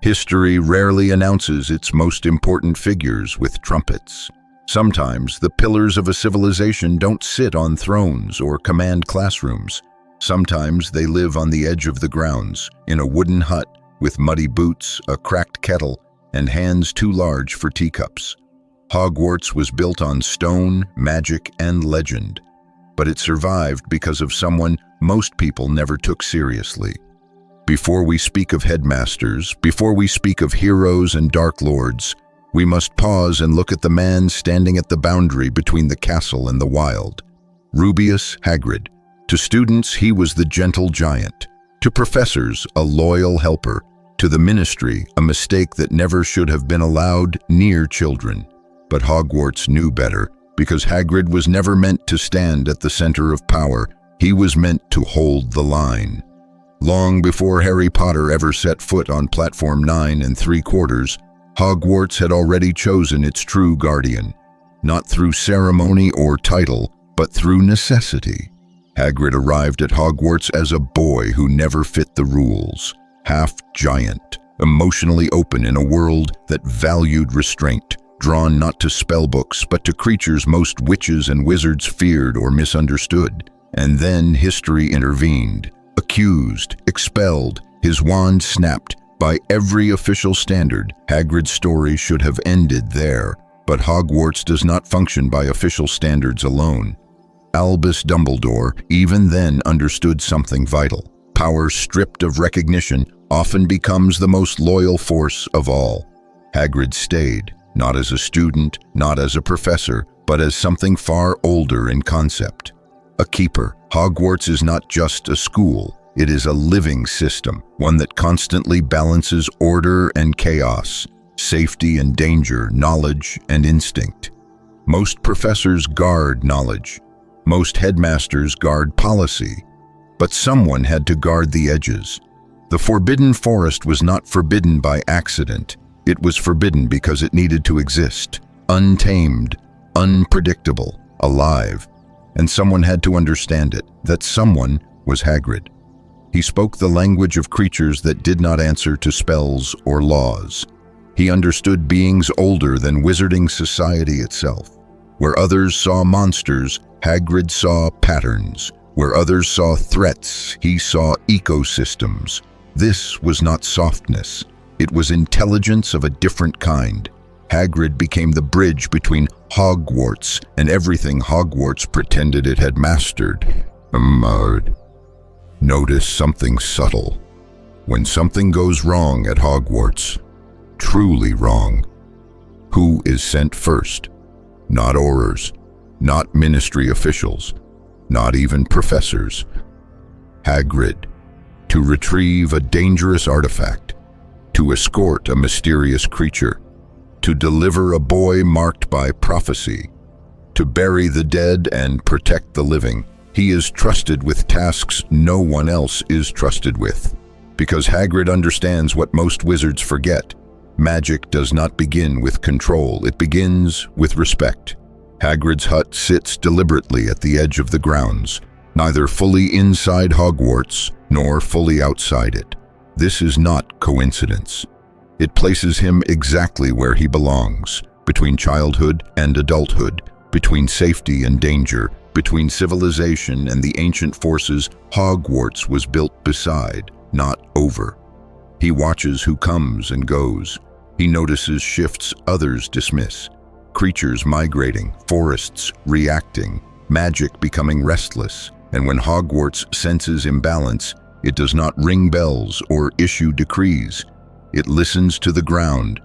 History rarely announces its most important figures with trumpets. Sometimes the pillars of a civilization don't sit on thrones or command classrooms. Sometimes they live on the edge of the grounds, in a wooden hut with muddy boots, a cracked kettle, and hands too large for teacups. Hogwarts was built on stone, magic, and legend, but it survived because of someone most people never took seriously. Before we speak of headmasters, before we speak of heroes and dark lords, we must pause and look at the man standing at the boundary between the castle and the wild. Rubeus Hagrid. To students, he was the gentle giant. To professors, a loyal helper. To the ministry, a mistake that never should have been allowed near children. But Hogwarts knew better, because Hagrid was never meant to stand at the center of power. He was meant to hold the line. Long before Harry Potter ever set foot on platform 9 3/4, Hogwarts had already chosen its true guardian, not through ceremony or title, but through necessity. Hagrid arrived at Hogwarts as a boy who never fit the rules, half-giant, emotionally open in a world that valued restraint, drawn not to spellbooks but to creatures most witches and wizards feared or misunderstood. And then history intervened. Accused, expelled, his wand snapped. By every official standard, Hagrid's story should have ended there, but Hogwarts does not function by official standards alone. Albus Dumbledore even then understood something vital. Power stripped of recognition often becomes the most loyal force of all. Hagrid stayed, not as a student, not as a professor, but as something far older in concept. A keeper. Hogwarts is not just a school. It is a living system, one that constantly balances order and chaos, safety and danger, knowledge and instinct. Most professors guard knowledge. Most headmasters guard policy. But someone had to guard the edges. The Forbidden Forest was not forbidden by accident. It was forbidden because it needed to exist, untamed, unpredictable, alive. And someone had to understand it. That someone was Hagrid. He spoke the language of creatures that did not answer to spells or laws. He understood beings older than wizarding society itself. Where others saw monsters, Hagrid saw patterns. Where others saw threats, he saw ecosystems. This was not softness. It was intelligence of a different kind. Hagrid became the bridge between Hogwarts and everything Hogwarts pretended it had mastered. Notice something subtle. When something goes wrong at Hogwarts, truly wrong, who is sent first? Not Aurors, not ministry officials, not even professors. Hagrid, to retrieve a dangerous artifact, to escort a mysterious creature, to deliver a boy marked by prophecy, to bury the dead and protect the living. He is trusted with tasks no one else is trusted with. Because Hagrid understands what most wizards forget. Magic does not begin with control, it begins with respect. Hagrid's hut sits deliberately at the edge of the grounds, neither fully inside Hogwarts nor fully outside it. This is not coincidence. It places him exactly where he belongs, between childhood and adulthood, between safety and danger, between civilization and the ancient forces Hogwarts was built beside, not over. He watches who comes and goes. He notices shifts others dismiss. Creatures migrating, forests reacting, magic becoming restless. And when Hogwarts senses imbalance, it does not ring bells or issue decrees. It listens to the ground,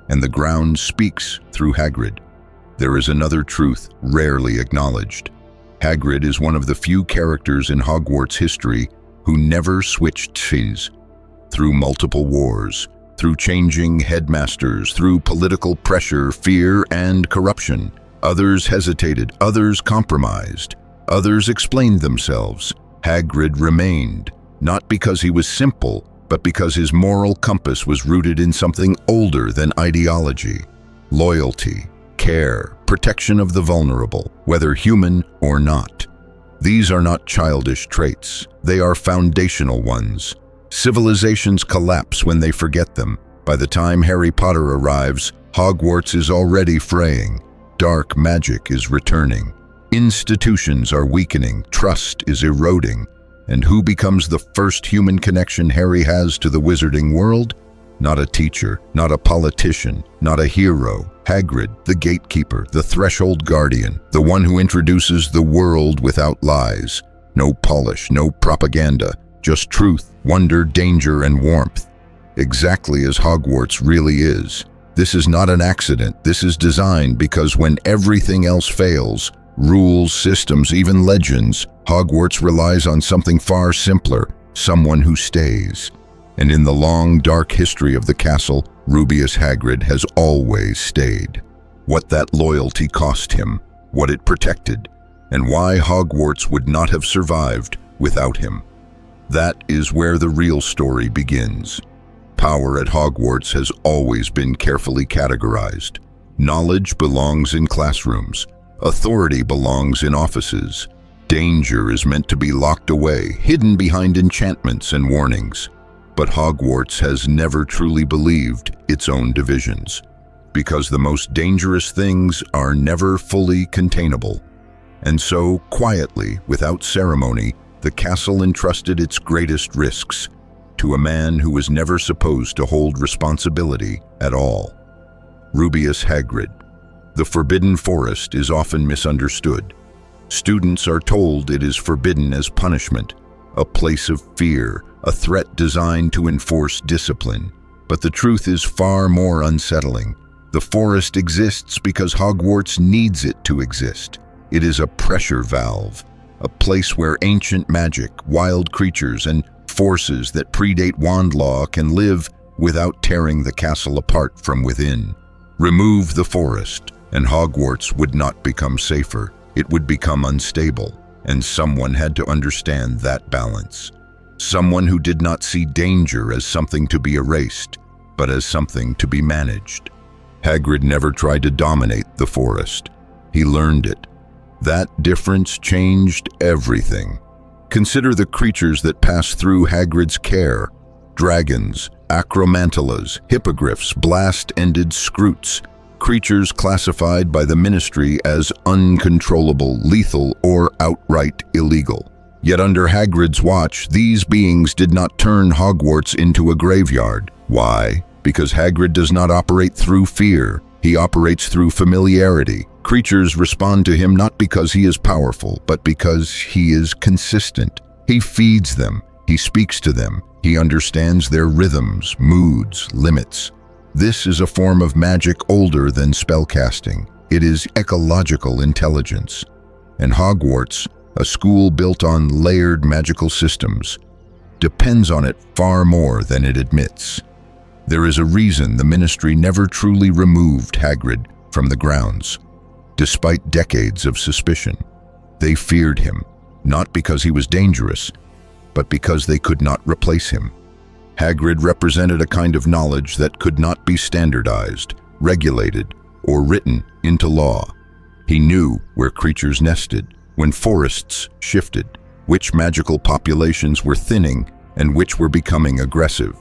and the ground speaks through Hagrid. There is another truth rarely acknowledged. Hagrid is one of the few characters in Hogwarts history who never switched sides. Through multiple wars, through changing headmasters, through political pressure, fear, and corruption, others hesitated, others compromised, others explained themselves. Hagrid remained, not because he was simple, but because his moral compass was rooted in something older than ideology: loyalty, care, protection of the vulnerable, whether human or not. These are not childish traits. They are foundational ones. Civilizations collapse when they forget them. By the time Harry Potter arrives, Hogwarts is already fraying. Dark magic is returning. Institutions are weakening, trust is eroding. And who becomes the first human connection Harry has to the wizarding world? Not a teacher, not a politician, not a hero. Hagrid, the gatekeeper, the threshold guardian, the one who introduces the world without lies. No polish, no propaganda, just truth, wonder, danger, and warmth. Exactly as Hogwarts really is. This is not an accident. This is designed because when everything else fails, rules, systems, even legends, Hogwarts relies on something far simpler, someone who stays. And in the long, dark history of the castle, Rubeus Hagrid has always stayed. What that loyalty cost him, what it protected, and why Hogwarts would not have survived without him. That is where the real story begins. Power at Hogwarts has always been carefully categorized. Knowledge belongs in classrooms. Authority belongs in offices. Danger is meant to be locked away, hidden behind enchantments and warnings. But Hogwarts has never truly believed its own divisions, because the most dangerous things are never fully containable. And so, quietly, without ceremony, the castle entrusted its greatest risks to a man who was never supposed to hold responsibility at all. Rubeus Hagrid. The Forbidden Forest is often misunderstood. Students are told it is forbidden as punishment, a place of fear, a threat designed to enforce discipline. But the truth is far more unsettling. The forest exists because Hogwarts needs it to exist. It is a pressure valve, a place where ancient magic, wild creatures, and forces that predate wand law can live without tearing the castle apart from within. Remove the forest, and Hogwarts would not become safer. It would become unstable, and someone had to understand that balance. Someone who did not see danger as something to be erased, but as something to be managed. Hagrid never tried to dominate the forest. He learned it. That difference changed everything. Consider the creatures that passed through Hagrid's care. Dragons, acromantulas, hippogriffs, blast-ended scroots, creatures classified by the Ministry as uncontrollable, lethal, or outright illegal. Yet under Hagrid's watch, these beings did not turn Hogwarts into a graveyard. Why? Because Hagrid does not operate through fear. He operates through familiarity. Creatures respond to him not because he is powerful, but because he is consistent. He feeds them. He speaks to them. He understands their rhythms, moods, limits. This is a form of magic older than spellcasting. It is ecological intelligence. And Hogwarts, a school built on layered magical systems, depends on it far more than it admits. There is a reason the Ministry never truly removed Hagrid from the grounds. Despite decades of suspicion, they feared him, not because he was dangerous, but because they could not replace him. Hagrid represented a kind of knowledge that could not be standardized, regulated, or written into law. He knew where creatures nested, when forests shifted, which magical populations were thinning and which were becoming aggressive.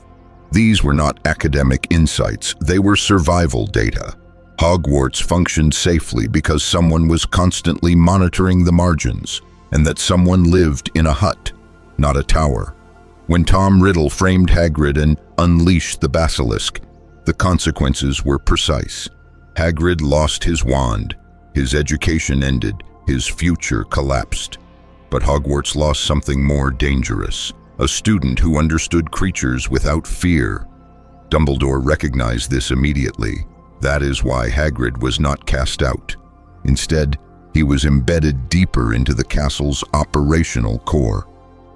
These were not academic insights, they were survival data. Hogwarts functioned safely because someone was constantly monitoring the margins, and that someone lived in a hut, not a tower. When Tom Riddle framed Hagrid and unleashed the basilisk, the consequences were precise. Hagrid lost his wand, his education ended, his future collapsed. But Hogwarts lost something more dangerous, a student who understood creatures without fear. Dumbledore recognized this immediately. That is why Hagrid was not cast out. Instead, he was embedded deeper into the castle's operational core.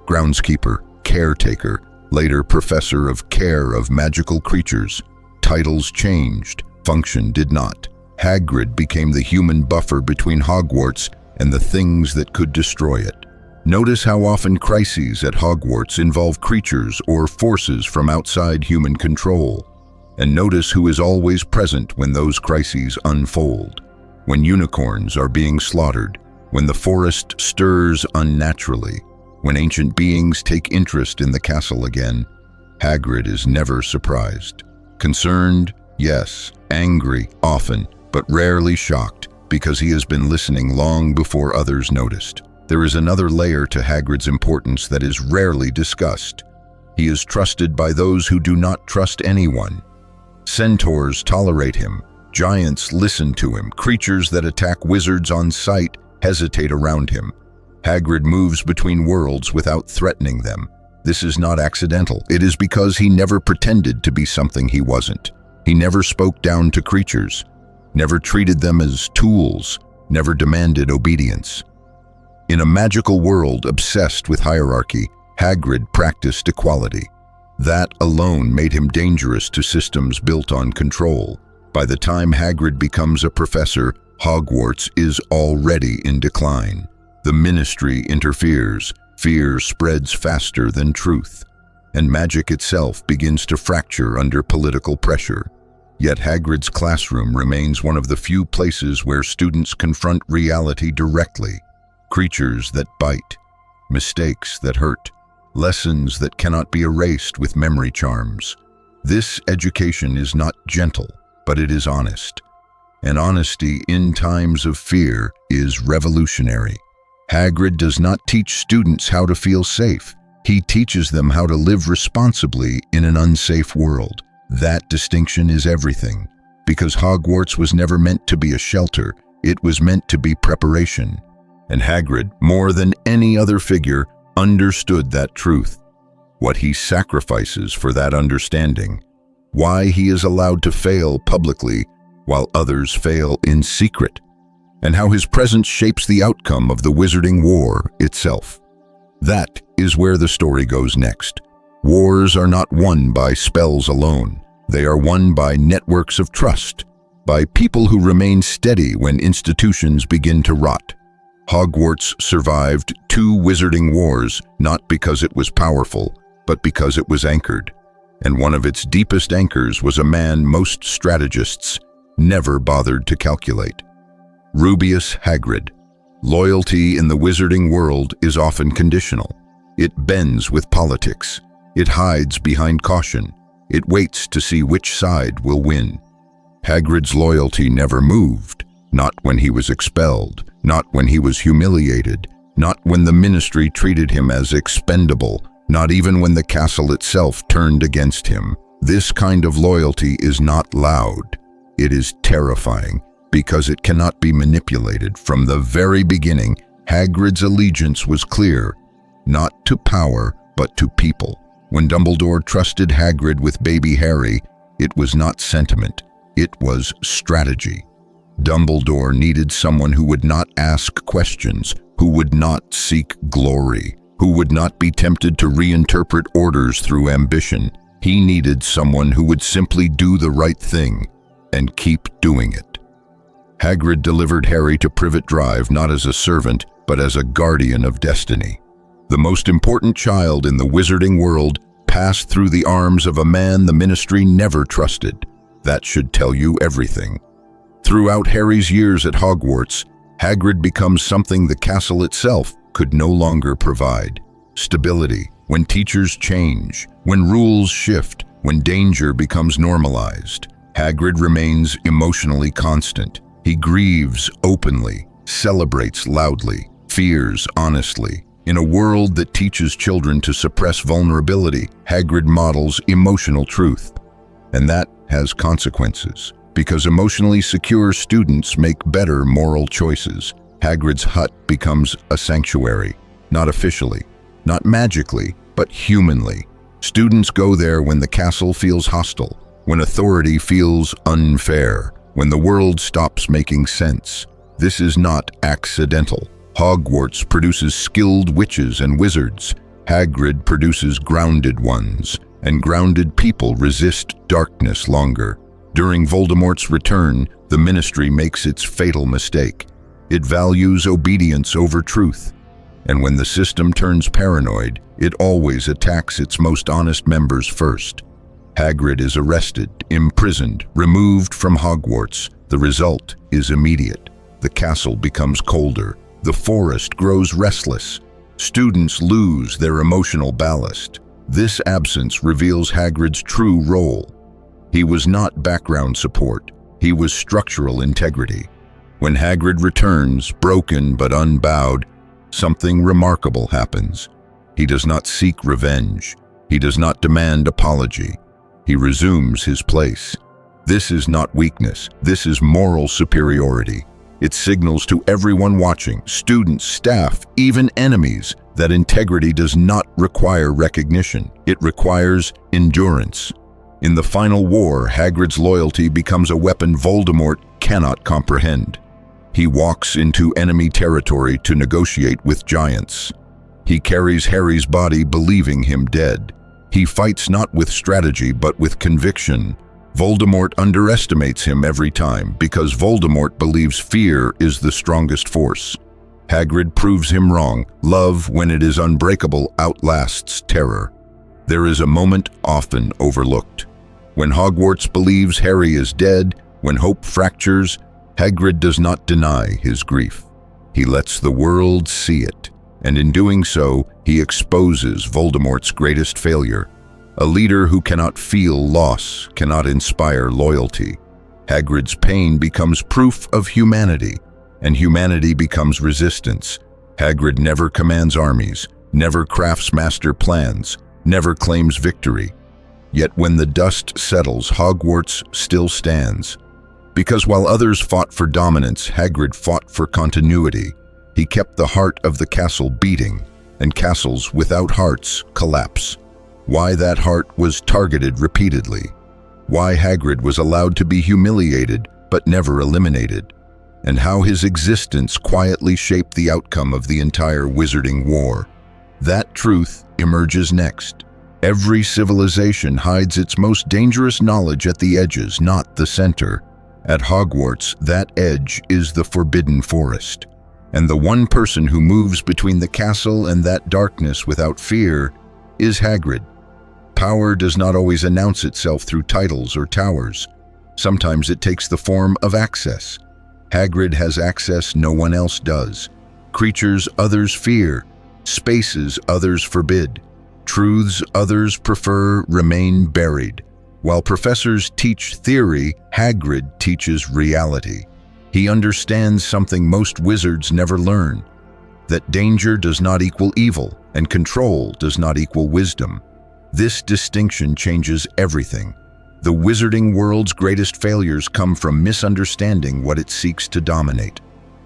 Groundskeeper, caretaker, later professor of care of magical creatures. Titles changed, function did not. Hagrid became the human buffer between Hogwarts and the things that could destroy it. Notice how often crises at Hogwarts involve creatures or forces from outside human control. And notice who is always present when those crises unfold. When unicorns are being slaughtered, when the forest stirs unnaturally, when ancient beings take interest in the castle again, Hagrid is never surprised. Concerned, yes. Angry, often, but rarely shocked, because he has been listening long before others noticed. There is another layer to Hagrid's importance that is rarely discussed. He is trusted by those who do not trust anyone. Centaurs tolerate him. Giants listen to him. Creatures that attack wizards on sight hesitate around him. Hagrid moves between worlds without threatening them. This is not accidental. It is because he never pretended to be something he wasn't. He never spoke down to creatures, never treated them as tools, never demanded obedience. In a magical world obsessed with hierarchy, Hagrid practiced equality. That alone made him dangerous to systems built on control. By the time Hagrid becomes a professor, Hogwarts is already in decline. The Ministry interferes, fear spreads faster than truth, and magic itself begins to fracture under political pressure. Yet Hagrid's classroom remains one of the few places where students confront reality directly. Creatures that bite, mistakes that hurt, lessons that cannot be erased with memory charms. This education is not gentle, but it is honest. And honesty in times of fear is revolutionary. Hagrid does not teach students how to feel safe. He teaches them how to live responsibly in an unsafe world. That distinction is everything, because Hogwarts was never meant to be a shelter. It was meant to be preparation. And Hagrid, more than any other figure, understood that truth. What he sacrifices for that understanding. Why he is allowed to fail publicly while others fail in secret. And how his presence shapes the outcome of the Wizarding War itself. That is where the story goes next. Wars are not won by spells alone. They are won by networks of trust, by people who remain steady when institutions begin to rot. Hogwarts survived 2 Wizarding Wars, not because it was powerful, but because it was anchored. And one of its deepest anchors was a man most strategists never bothered to calculate. Rubeus Hagrid. Loyalty in the wizarding world is often conditional. It bends with politics. It hides behind caution. It waits to see which side will win. Hagrid's loyalty never moved, not when he was expelled, not when he was humiliated, not when the Ministry treated him as expendable, not even when the castle itself turned against him. This kind of loyalty is not loud. It is terrifying, because it cannot be manipulated. From the very beginning, Hagrid's allegiance was clear, not to power, but to people. When Dumbledore trusted Hagrid with baby Harry, it was not sentiment, it was strategy. Dumbledore needed someone who would not ask questions, who would not seek glory, who would not be tempted to reinterpret orders through ambition. He needed someone who would simply do the right thing and keep doing it. Hagrid delivered Harry to Privet Drive not as a servant, but as a guardian of destiny. The most important child in the wizarding world passed through the arms of a man the Ministry never trusted. That should tell you everything. Throughout Harry's years at Hogwarts, Hagrid becomes something the castle itself could no longer provide. Stability, when teachers change, when rules shift, when danger becomes normalized. Hagrid remains emotionally constant. He grieves openly, celebrates loudly, fears honestly. In a world that teaches children to suppress vulnerability, Hagrid models emotional truth. And that has consequences, because emotionally secure students make better moral choices. Hagrid's hut becomes a sanctuary, not officially, not magically, but humanly. Students go there when the castle feels hostile, when authority feels unfair, when the world stops making sense. This is not accidental. Hogwarts produces skilled witches and wizards. Hagrid produces grounded ones, and grounded people resist darkness longer. During Voldemort's return, the Ministry makes its fatal mistake. It values obedience over truth. And when the system turns paranoid, it always attacks its most honest members first. Hagrid is arrested, imprisoned, removed from Hogwarts. The result is immediate. The castle becomes colder. The forest grows restless. Students lose their emotional ballast. This absence reveals Hagrid's true role. He was not background support. He was structural integrity. When Hagrid returns, broken but unbowed, something remarkable happens. He does not seek revenge. He does not demand apology. He resumes his place. This is not weakness. This is moral superiority. It signals to everyone watching, students, staff, even enemies, that integrity does not require recognition. It requires endurance. In the final war, Hagrid's loyalty becomes a weapon Voldemort cannot comprehend. He walks into enemy territory to negotiate with giants. He carries Harry's body believing him dead. He fights not with strategy but with conviction. Voldemort underestimates him every time because Voldemort believes fear is the strongest force. Hagrid proves him wrong. Love, when it is unbreakable, outlasts terror. There is a moment often overlooked. When Hogwarts believes Harry is dead, when hope fractures, Hagrid does not deny his grief. He lets the world see it, and in doing so, he exposes Voldemort's greatest failure. A leader who cannot feel loss cannot inspire loyalty. Hagrid's pain becomes proof of humanity, and humanity becomes resistance. Hagrid never commands armies, never crafts master plans, never claims victory. Yet when the dust settles, Hogwarts still stands. Because while others fought for dominance, Hagrid fought for continuity. He kept the heart of the castle beating, and castles without hearts collapse. Why that heart was targeted repeatedly. Why Hagrid was allowed to be humiliated but never eliminated. And how his existence quietly shaped the outcome of the entire Wizarding War. That truth emerges next. Every civilization hides its most dangerous knowledge at the edges, not the center. At Hogwarts, that edge is the Forbidden Forest. And the one person who moves between the castle and that darkness without fear is Hagrid. Power does not always announce itself through titles or towers. Sometimes it takes the form of access. Hagrid has access no one else does. Creatures others fear, spaces others forbid, truths others prefer remain buried. While professors teach theory, Hagrid teaches reality. He understands something most wizards never learn, that danger does not equal evil, and control does not equal wisdom. This distinction changes everything. The wizarding world's greatest failures come from misunderstanding what it seeks to dominate.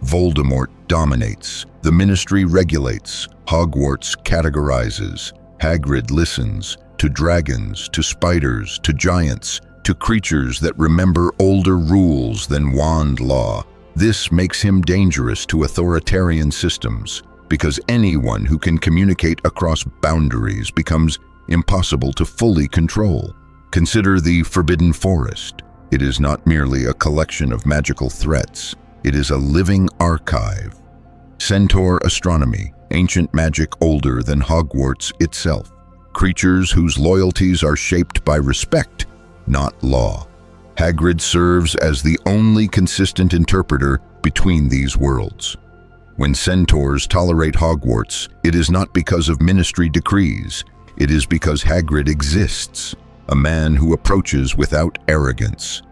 Voldemort dominates. The Ministry regulates. Hogwarts categorizes. Hagrid listens to dragons, to spiders, to giants, to creatures that remember older rules than wand law. This makes him dangerous to authoritarian systems, because anyone who can communicate across boundaries becomes impossible to fully control. Consider the Forbidden Forest. It is not merely a collection of magical threats. It is a living archive. Centaur astronomy, ancient magic older than Hogwarts itself. Creatures whose loyalties are shaped by respect, not law. Hagrid serves as the only consistent interpreter between these worlds. When centaurs tolerate Hogwarts, it is not because of Ministry decrees. It is because Hagrid exists, a man who approaches without arrogance.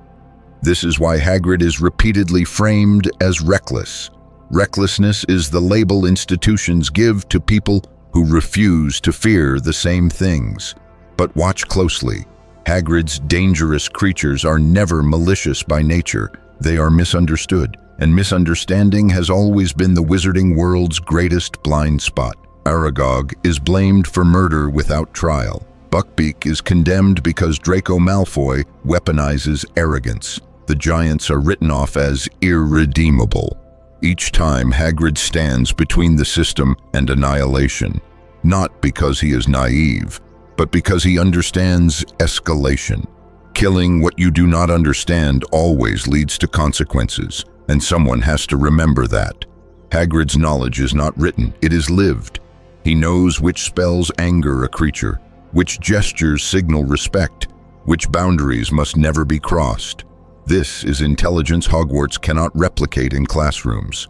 This is why Hagrid is repeatedly framed as reckless. Recklessness is the label institutions give to people who refuse to fear the same things. But watch closely. Hagrid's dangerous creatures are never malicious by nature. They are misunderstood, and misunderstanding has always been the wizarding world's greatest blind spot. Aragog is blamed for murder without trial. Buckbeak is condemned because Draco Malfoy weaponizes arrogance. The giants are written off as irredeemable. Each time Hagrid stands between the system and annihilation, not because he is naive, but because he understands escalation. Killing what you do not understand always leads to consequences, and someone has to remember that. Hagrid's knowledge is not written, it is lived. He knows which spells anger a creature, which gestures signal respect, which boundaries must never be crossed. This is intelligence Hogwarts cannot replicate in classrooms,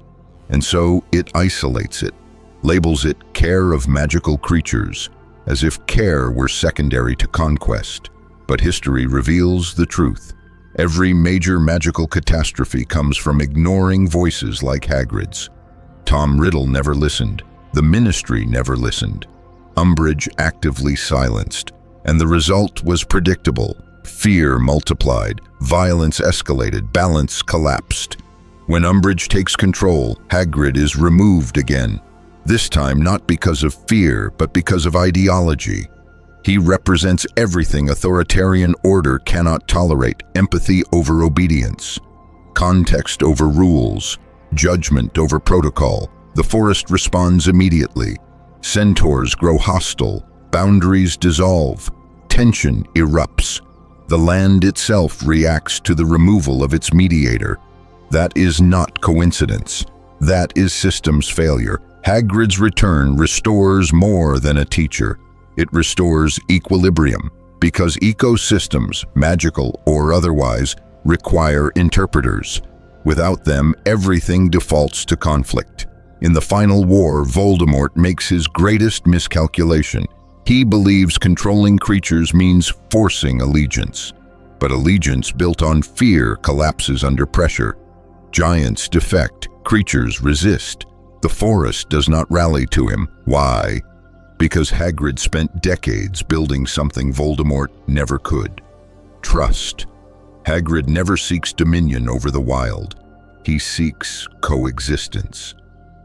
and so it isolates it, labels it care of magical creatures, as if care were secondary to conquest. But history reveals the truth. Every major magical catastrophe comes from ignoring voices like Hagrid's. Tom Riddle never listened. The Ministry never listened. Umbridge actively silenced. And the result was predictable. Fear multiplied, violence escalated, balance collapsed. When Umbridge takes control, Hagrid is removed again. This time not because of fear, but because of ideology. He represents everything authoritarian order cannot tolerate: empathy over obedience, context over rules, judgment over protocol. The forest responds immediately. Centaurs grow hostile, boundaries dissolve, tension erupts. The land itself reacts to the removal of its mediator. That is not coincidence. That is system's failure. Hagrid's return restores more than a teacher. It restores equilibrium, because ecosystems, magical or otherwise, require interpreters. Without them, everything defaults to conflict. In the final war, Voldemort makes his greatest miscalculation. He believes controlling creatures means forcing allegiance. But allegiance built on fear collapses under pressure. Giants defect, creatures resist. The forest does not rally to him. Why? Because Hagrid spent decades building something Voldemort never could: trust. Hagrid never seeks dominion over the wild. He seeks coexistence.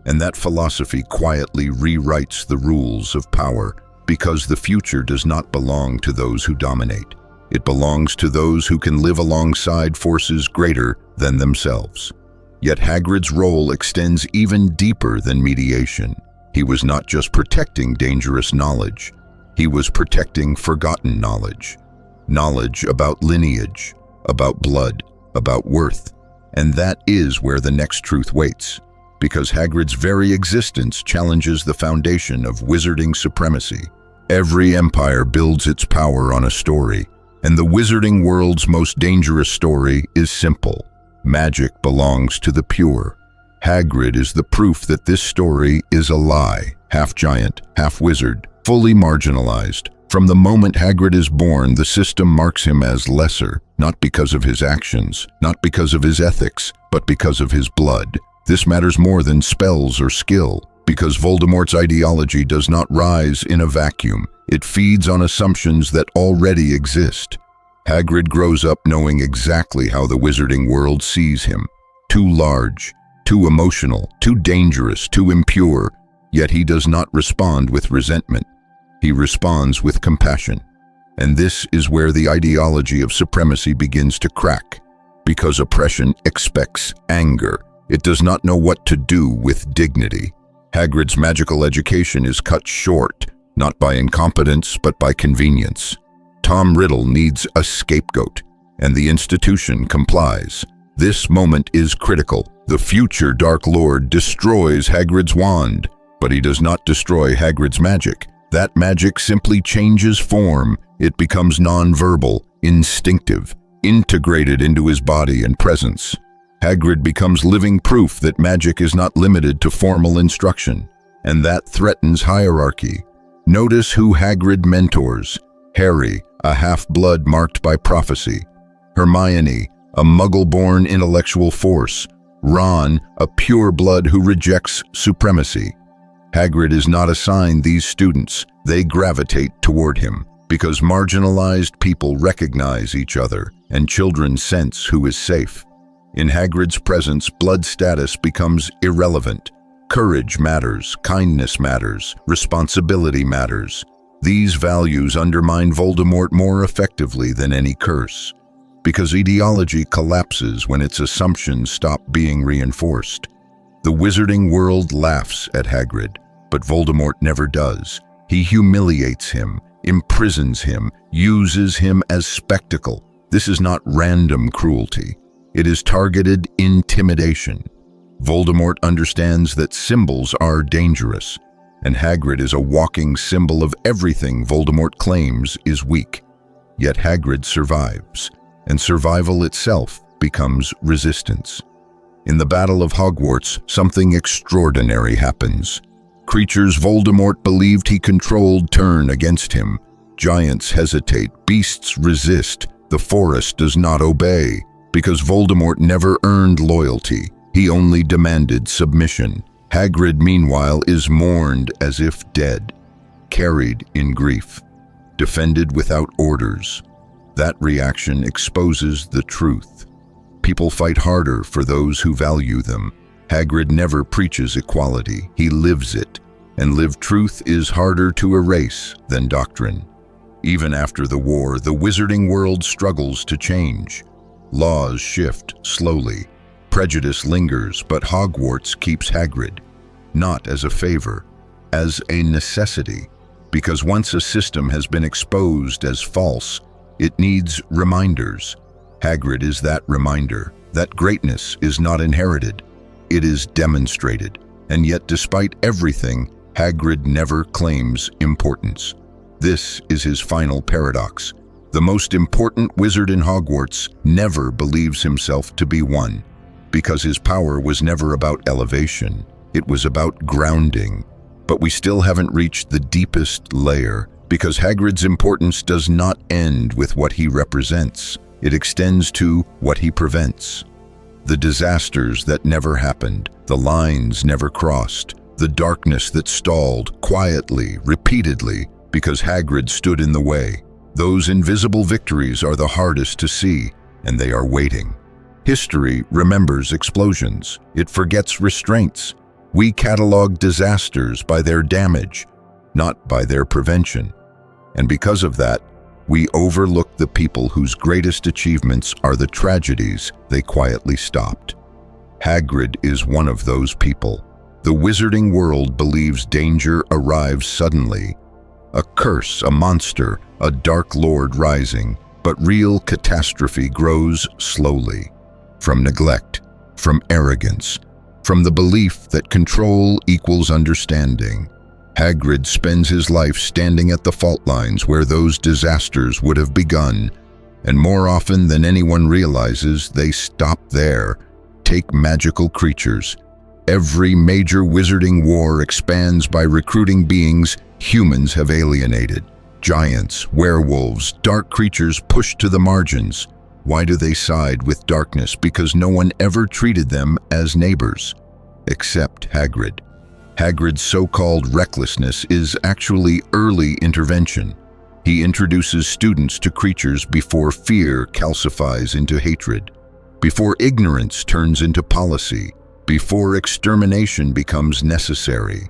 And that philosophy quietly rewrites the rules of power, because the future does not belong to those who dominate. It belongs to those who can live alongside forces greater than themselves. Yet Hagrid's role extends even deeper than mediation. He was not just protecting dangerous knowledge. He was protecting forgotten knowledge. Knowledge about lineage, about blood, about worth. And that is where the next truth waits, because Hagrid's very existence challenges the foundation of wizarding supremacy. Every empire builds its power on a story, and the wizarding world's most dangerous story is simple: magic belongs to the pure. Hagrid is the proof that this story is a lie. Half giant, half wizard, fully marginalized. From the moment Hagrid is born, the system marks him as lesser, not because of his actions, not because of his ethics, but because of his blood. This matters more than spells or skill, because Voldemort's ideology does not rise in a vacuum. It feeds on assumptions that already exist. Hagrid grows up knowing exactly how the wizarding world sees him: too large, too emotional, too dangerous, too impure. Yet he does not respond with resentment. He responds with compassion. And this is where the ideology of supremacy begins to crack. Because oppression expects anger, it does not know what to do with dignity. Hagrid's magical education is cut short, not by incompetence, but by convenience. Tom Riddle needs a scapegoat, and the institution complies. This moment is critical. The future Dark Lord destroys Hagrid's wand, but he does not destroy Hagrid's magic. That magic simply changes form. It becomes non-verbal, instinctive, integrated into his body and presence. Hagrid becomes living proof that magic is not limited to formal instruction, and that threatens hierarchy. Notice who Hagrid mentors: Harry, a half-blood marked by prophecy; Hermione, a muggle-born intellectual force; Ron, a pure blood who rejects supremacy. Hagrid is not assigned these students. They gravitate toward him, because marginalized people recognize each other, and children sense who is safe. In Hagrid's presence, blood status becomes irrelevant. Courage matters, kindness matters, responsibility matters. These values undermine Voldemort more effectively than any curse, because ideology collapses when its assumptions stop being reinforced. The wizarding world laughs at Hagrid, but Voldemort never does. He humiliates him, imprisons him, uses him as spectacle. This is not random cruelty. It is targeted intimidation. Voldemort understands that symbols are dangerous, and Hagrid is a walking symbol of everything Voldemort claims is weak. Yet Hagrid survives, and survival itself becomes resistance. In the Battle of Hogwarts, something extraordinary happens. Creatures Voldemort believed he controlled turn against him. Giants hesitate, beasts resist, the forest does not obey, because Voldemort never earned loyalty. He only demanded submission. Hagrid, meanwhile, is mourned as if dead, carried in grief, defended without orders. That reaction exposes the truth. People fight harder for those who value them. Hagrid never preaches equality, he lives it, and lived truth is harder to erase than doctrine. Even after the war, the wizarding world struggles to change. Laws shift slowly. Prejudice lingers, but Hogwarts keeps Hagrid, not as a favor, as a necessity, because once a system has been exposed as false, it needs reminders. Hagrid is that reminder that greatness is not inherited, it is demonstrated, and yet despite everything, Hagrid never claims importance. This is his final paradox. The most important wizard in Hogwarts never believes himself to be one, because his power was never about elevation, it was about grounding. But we still haven't reached the deepest layer, because Hagrid's importance does not end with what he represents. It extends to what he prevents. The disasters that never happened, the lines never crossed, the darkness that stalled quietly, repeatedly, because Hagrid stood in the way. Those invisible victories are the hardest to see, and they are waiting. History remembers explosions. It forgets restraints. We catalog disasters by their damage, not by their prevention. And because of that, we overlook the people whose greatest achievements are the tragedies they quietly stopped. Hagrid is one of those people. The wizarding world believes danger arrives suddenly. A curse, a monster, a dark lord rising, but real catastrophe grows slowly. From neglect, from arrogance, from the belief that control equals understanding. Hagrid spends his life standing at the fault lines where those disasters would have begun, and more often than anyone realizes, they stop there. Take magical creatures. Every major wizarding war expands by recruiting beings humans have alienated. Giants, werewolves, dark creatures pushed to the margins. Why do they side with darkness? Because no one ever treated them as neighbors. Except Hagrid. Hagrid's so-called recklessness is actually early intervention. He introduces students to creatures before fear calcifies into hatred, before ignorance turns into policy, before extermination becomes necessary.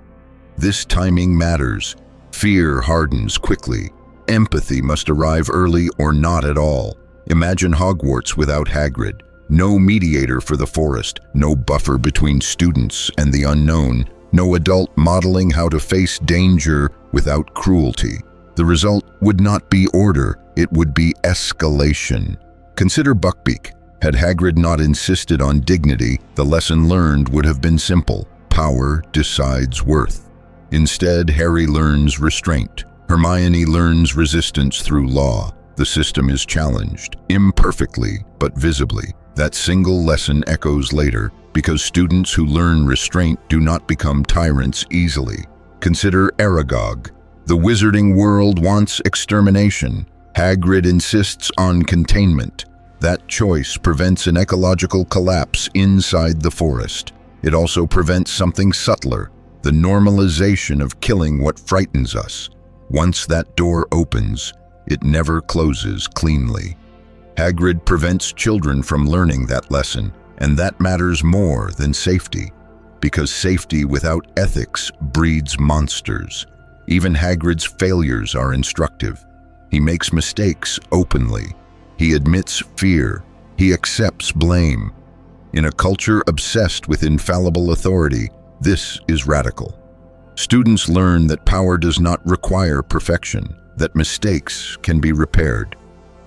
This timing matters. Fear hardens quickly. Empathy must arrive early or not at all. Imagine Hogwarts without Hagrid. No mediator for the forest, no buffer between students and the unknown, no adult modeling how to face danger without cruelty. The result would not be order, it would be escalation. Consider Buckbeak. Had Hagrid not insisted on dignity, the lesson learned would have been simple. Power decides worth. Instead, Harry learns restraint. Hermione learns resistance through law. The system is challenged, imperfectly, but visibly. That single lesson echoes later, because students who learn restraint do not become tyrants easily. Consider Aragog. The wizarding world wants extermination. Hagrid insists on containment. That choice prevents an ecological collapse inside the forest. It also prevents something subtler, the normalization of killing what frightens us. Once that door opens, it never closes cleanly. Hagrid prevents children from learning that lesson, and that matters more than safety, because safety without ethics breeds monsters. Even Hagrid's failures are instructive. He makes mistakes openly. He admits fear. He accepts blame. In a culture obsessed with infallible authority, this is radical. Students learn that power does not require perfection, that mistakes can be repaired,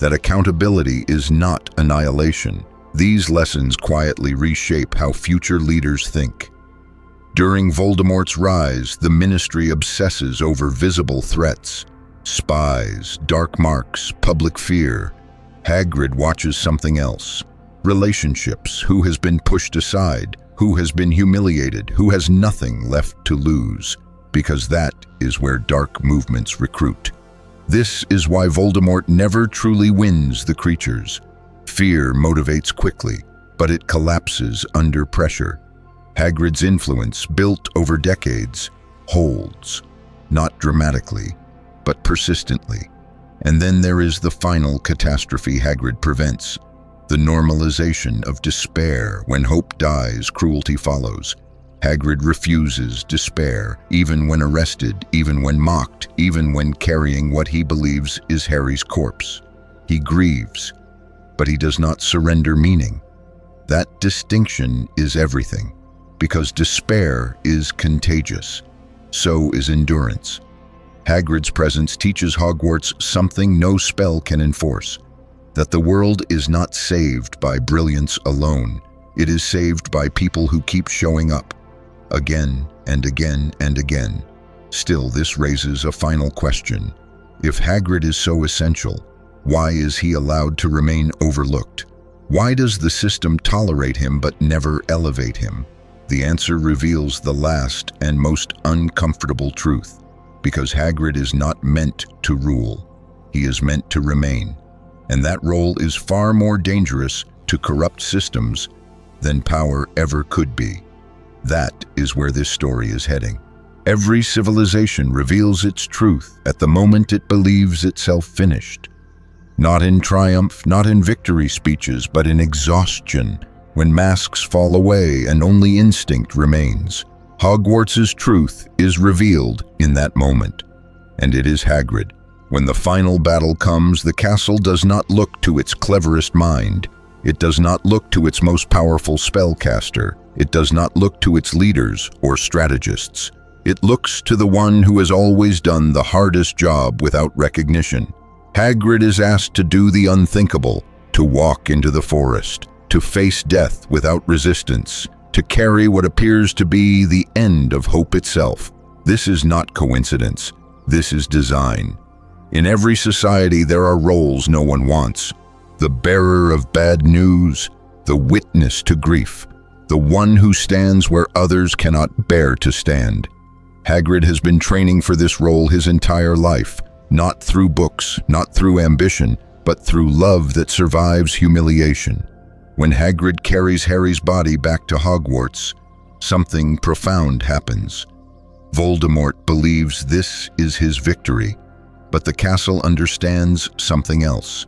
that accountability is not annihilation. These lessons quietly reshape how future leaders think. During Voldemort's rise, the Ministry obsesses over visible threats, spies, dark marks, public fear. Hagrid watches something else. Relationships, who has been pushed aside, who has been humiliated, who has nothing left to lose, because that is where dark movements recruit. This is why Voldemort never truly wins the creatures. Fear motivates quickly, but it collapses under pressure. Hagrid's influence, built over decades, holds, not dramatically, but persistently. And then there is the final catastrophe Hagrid prevents, the normalization of despair. When hope dies, cruelty follows. Hagrid refuses despair, even when arrested, even when mocked, even when carrying what he believes is Harry's corpse. He grieves, but he does not surrender meaning. That distinction is everything, because despair is contagious. So is endurance. Hagrid's presence teaches Hogwarts something no spell can enforce, that the world is not saved by brilliance alone. It is saved by people who keep showing up, again and again and again. Still, this raises a final question. If Hagrid is so essential, why is he allowed to remain overlooked? Why does the system tolerate him but never elevate him? The answer reveals the last and most uncomfortable truth. Because Hagrid is not meant to rule. He is meant to remain. And that role is far more dangerous to corrupt systems than power ever could be. That is where this story is heading. Every civilization reveals its truth at the moment it believes itself finished. Not in triumph, not in victory speeches, but in exhaustion, when masks fall away and only instinct remains. Hogwarts' truth is revealed in that moment, and it is Hagrid. When the final battle comes, the castle does not look to its cleverest mind. It does not look to its most powerful spellcaster. It does not look to its leaders or strategists. It looks to the one who has always done the hardest job without recognition. Hagrid is asked to do the unthinkable, to walk into the forest, to face death without resistance, to carry what appears to be the end of hope itself. This is not coincidence. This is design. In every society, there are roles no one wants. The bearer of bad news, the witness to grief, the one who stands where others cannot bear to stand. Hagrid has been training for this role his entire life, not through books, not through ambition, but through love that survives humiliation. When Hagrid carries Harry's body back to Hogwarts, something profound happens. Voldemort believes this is his victory, but the castle understands something else.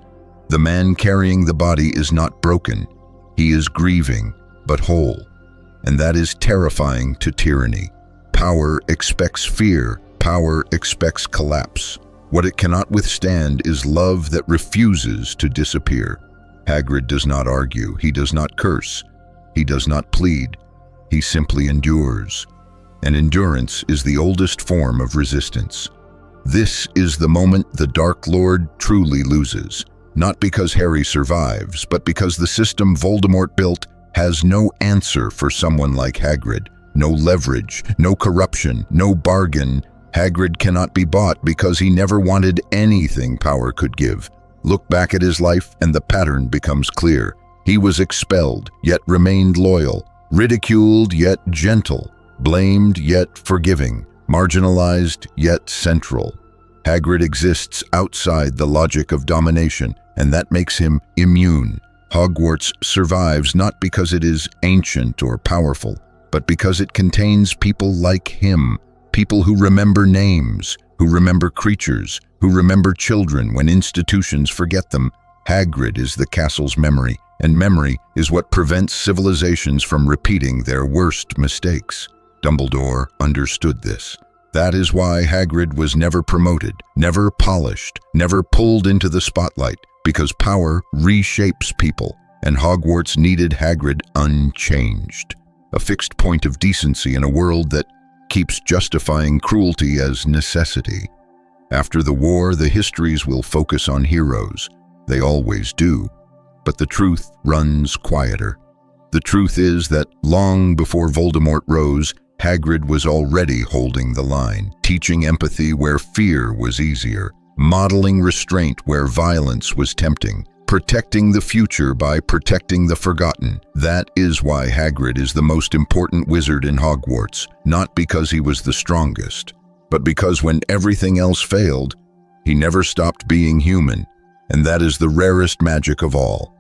The man carrying the body is not broken. He is grieving, but whole. And that is terrifying to tyranny. Power expects fear. Power expects collapse. What it cannot withstand is love that refuses to disappear. Hagrid does not argue. He does not curse. He does not plead. He simply endures. And endurance is the oldest form of resistance. This is the moment the Dark Lord truly loses. Not because Harry survives, but because the system Voldemort built has no answer for someone like Hagrid. No leverage, no corruption, no bargain. Hagrid cannot be bought because he never wanted anything power could give. Look back at his life and the pattern becomes clear. He was expelled, yet remained loyal. Ridiculed, yet gentle. Blamed, yet forgiving. Marginalized, yet central. Hagrid exists outside the logic of domination, and that makes him immune. Hogwarts survives not because it is ancient or powerful, but because it contains people like him, people who remember names, who remember creatures, who remember children when institutions forget them. Hagrid is the castle's memory, and memory is what prevents civilizations from repeating their worst mistakes. Dumbledore understood this. That is why Hagrid was never promoted, never polished, never pulled into the spotlight, because power reshapes people, and Hogwarts needed Hagrid unchanged. A fixed point of decency in a world that keeps justifying cruelty as necessity. After the war, the histories will focus on heroes. They always do. But the truth runs quieter. The truth is that long before Voldemort rose, Hagrid was already holding the line, teaching empathy where fear was easier, modeling restraint where violence was tempting, protecting the future by protecting the forgotten. That is why Hagrid is the most important wizard in Hogwarts, not because he was the strongest, but because when everything else failed, He never stopped being human, and that is the rarest magic of all.